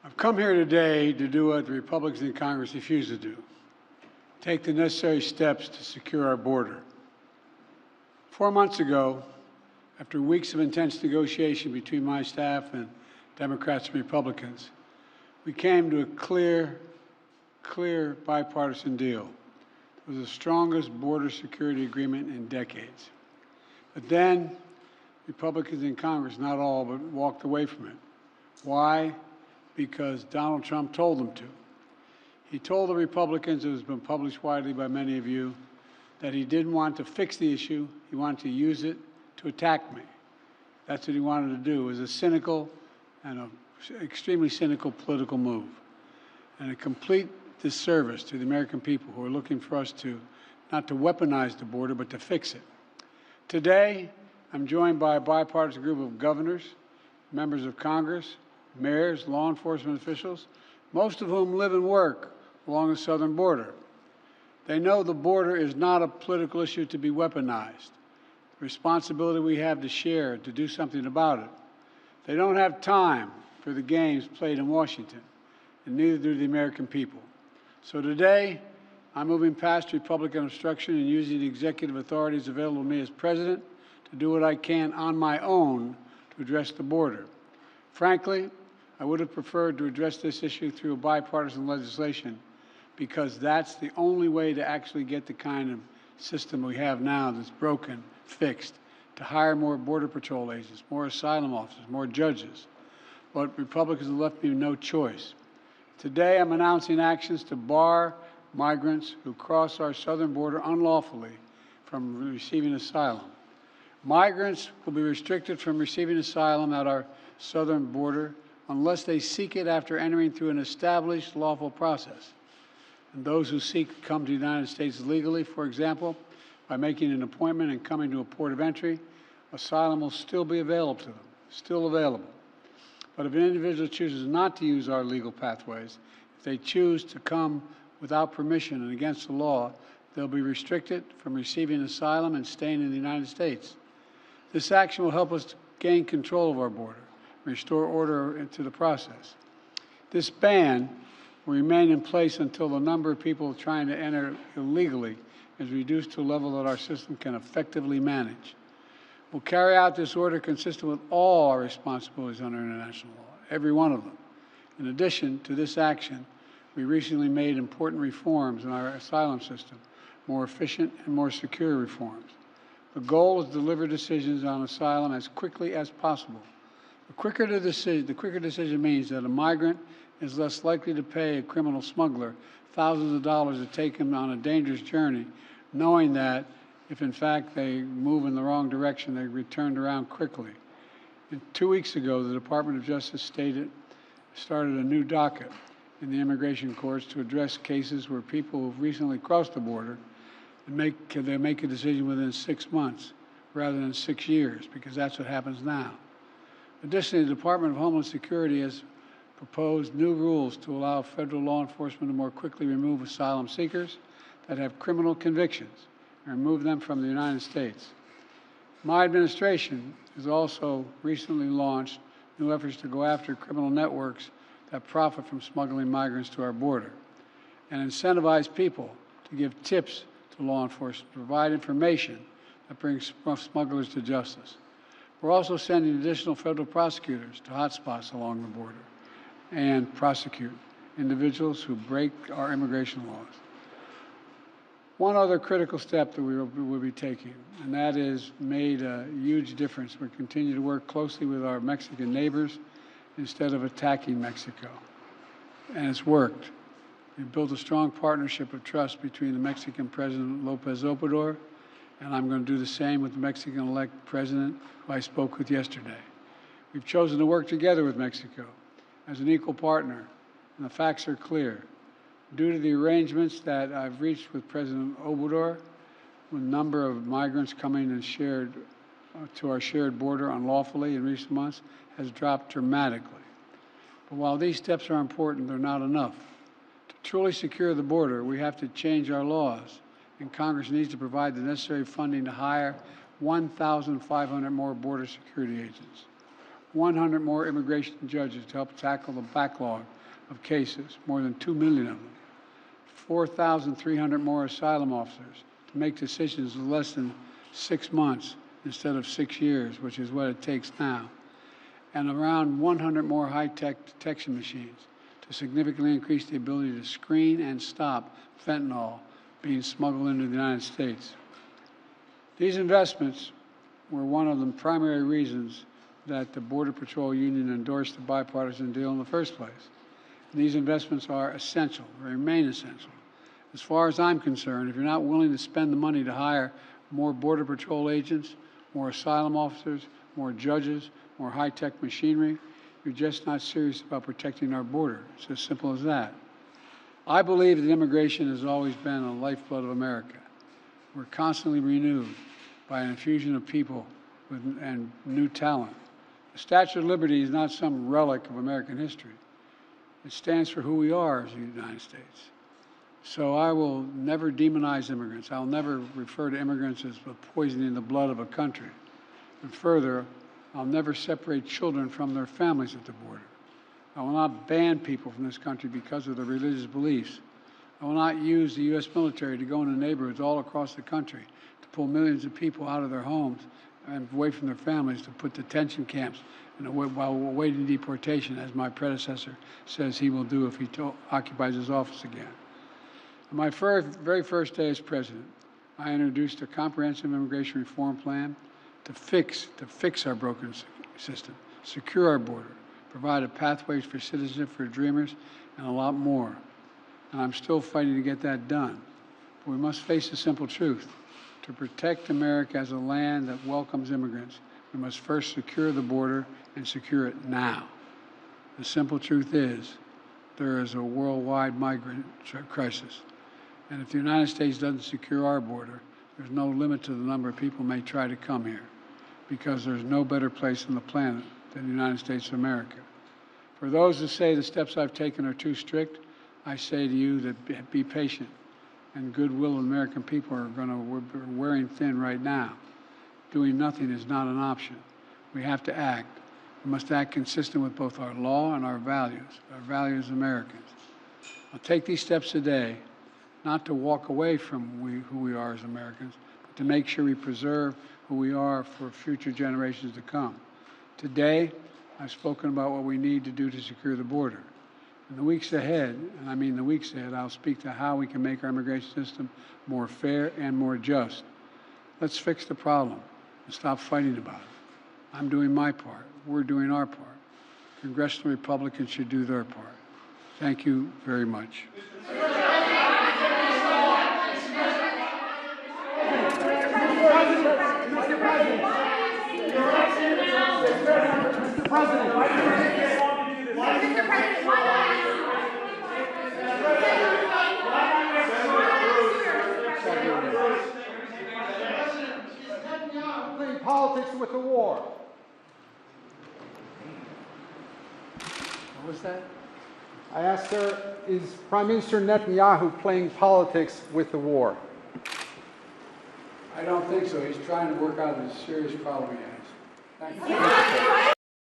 I've come here today to do what the Republicans in Congress refuse to do, take the necessary steps to secure our border. 4 months ago, after weeks of intense negotiation between my staff and Democrats and Republicans, we came to a clear bipartisan deal. It was the strongest border security agreement in decades. But then, Republicans in Congress, not all, but walked away from it. Why? Because Donald Trump told them to. He told the Republicans, it has been published widely by many of you, that he didn't want to fix the issue, he wanted to use it to attack me. That's what he wanted to do. It was a cynical and an extremely cynical political move, and a complete disservice to the American people who are looking for us to not to weaponize the border, but to fix it. Today, I'm joined by a bipartisan group of governors, members of Congress, mayors, law enforcement officials, most of whom live and work along the southern border. They know the border is not a political issue to be weaponized. The responsibility we have to share to do something about it. They don't have time for the games played in Washington, and neither do the American people. So today, I'm moving past Republican obstruction and using the executive authorities available to me as president to do what I can on my own to address the border. Frankly, I would have preferred to address this issue through a bipartisan legislation, because that's the only way to actually get the kind of system we have now that's broken, fixed, to hire more Border Patrol agents, more asylum officers, more judges. But Republicans have left me no choice. Today, I'm announcing actions to bar migrants who cross our southern border unlawfully from receiving asylum. Migrants will be restricted from receiving asylum at our southern border unless they seek it after entering through an established lawful process. And those who seek to come to the United States legally, for example, by making an appointment and coming to a port of entry, asylum will still be available to them, still available. But if an individual chooses not to use our legal pathways, if they choose to come without permission and against the law, they'll be restricted from receiving asylum and staying in the United States. This action will help us to gain control of our border, restore order into the process. This ban will remain in place until the number of people trying to enter illegally is reduced to a level that our system can effectively manage. We'll carry out this order consistent with all our responsibilities under international law, every one of them. In addition to this action, we recently made important reforms in our asylum system, more efficient and more secure reforms. The goal is to deliver decisions on asylum as quickly as possible. The quicker decision means that a migrant is less likely to pay a criminal smuggler thousands of dollars to take him on a dangerous journey, knowing that if in fact they move in the wrong direction, they're returned around quickly. And 2 weeks ago, the Department of Justice started a new docket in the immigration courts to address cases where people who've recently crossed the border and they make a decision within 6 months rather than 6 years, because that's what happens now. Additionally, the Department of Homeland Security has proposed new rules to allow federal law enforcement to more quickly remove asylum seekers that have criminal convictions and remove them from the United States. My administration has also recently launched new efforts to go after criminal networks that profit from smuggling migrants to our border and incentivize people to give tips to law enforcement, provide information that brings smugglers to justice. We're also sending additional federal prosecutors to hotspots along the border and prosecute individuals who break our immigration laws. One other critical step that we will be taking, and that has made a huge difference. We continue to work closely with our Mexican neighbors instead of attacking Mexico. And it's worked. We've built a strong partnership of trust between the Mexican President López Obrador, and I'm going to do the same with the Mexican-elect president who I spoke with yesterday. We've chosen to work together with Mexico as an equal partner, and the facts are clear. Due to the arrangements that I've reached with President Obrador, the number of migrants coming and to our shared border unlawfully in recent months has dropped dramatically. But while these steps are important, they're not enough. To truly secure the border, we have to change our laws, and Congress needs to provide the necessary funding to hire 1,500 more border security agents. 100 more immigration judges to help tackle the backlog of cases, more than 2 million of them. 4,300 more asylum officers to make decisions in less than 6 months instead of 6 years, which is what it takes now. And around 100 more high-tech detection machines to significantly increase the ability to screen and stop fentanyl being smuggled into the United States. These investments were one of the primary reasons that the Border Patrol Union endorsed the bipartisan deal in the first place. And these investments are essential, they remain essential. As far as I'm concerned, if you're not willing to spend the money to hire more Border Patrol agents, more asylum officers, more judges, more high-tech machinery, you're just not serious about protecting our border. It's as simple as that. I believe that immigration has always been the lifeblood of America. We're constantly renewed by an infusion of people and new talent. The Statue of Liberty is not some relic of American history. It stands for who we are as the United States. So I will never demonize immigrants. I'll never refer to immigrants as poisoning the blood of a country. And further, I'll never separate children from their families at the border. I will not ban people from this country because of their religious beliefs. I will not use the U.S. military to go into neighborhoods all across the country to pull millions of people out of their homes and away from their families to put detention camps while awaiting deportation, as my predecessor says he will do if he occupies his office again. On my very first day as president, I introduced a comprehensive immigration reform plan to fix our broken system, secure our border, provide a pathway for citizenship for dreamers, and a lot more. And I'm still fighting to get that done. But we must face the simple truth. To protect America as a land that welcomes immigrants, we must first secure the border and secure it now. The simple truth is there is a worldwide migrant crisis. And if the United States doesn't secure our border, there's no limit to the number of people who may try to come here, because there's no better place on the planet than the United States of America. For those who say the steps I've taken are too strict, I say to you that be patient, and goodwill of American people are wearing thin right now. Doing nothing is not an option. We have to act. We must act consistent with both our law and our values as Americans. I'll take these steps today, not to walk away from who we are as Americans, but to make sure we preserve who we are for future generations to come. Today, I've spoken about what we need to do to secure the border. In the weeks ahead, and I mean the weeks ahead, I'll speak to how we can make our immigration system more fair and more just. Let's fix the problem and stop fighting about it. I'm doing my part. We're doing our part. Congressional Republicans should do their part. Thank you very much. Politics with the war. What was that? I asked her, is Prime Minister Netanyahu playing politics with the war? I don't think so. He's trying to work out a serious problem he has. Thank you.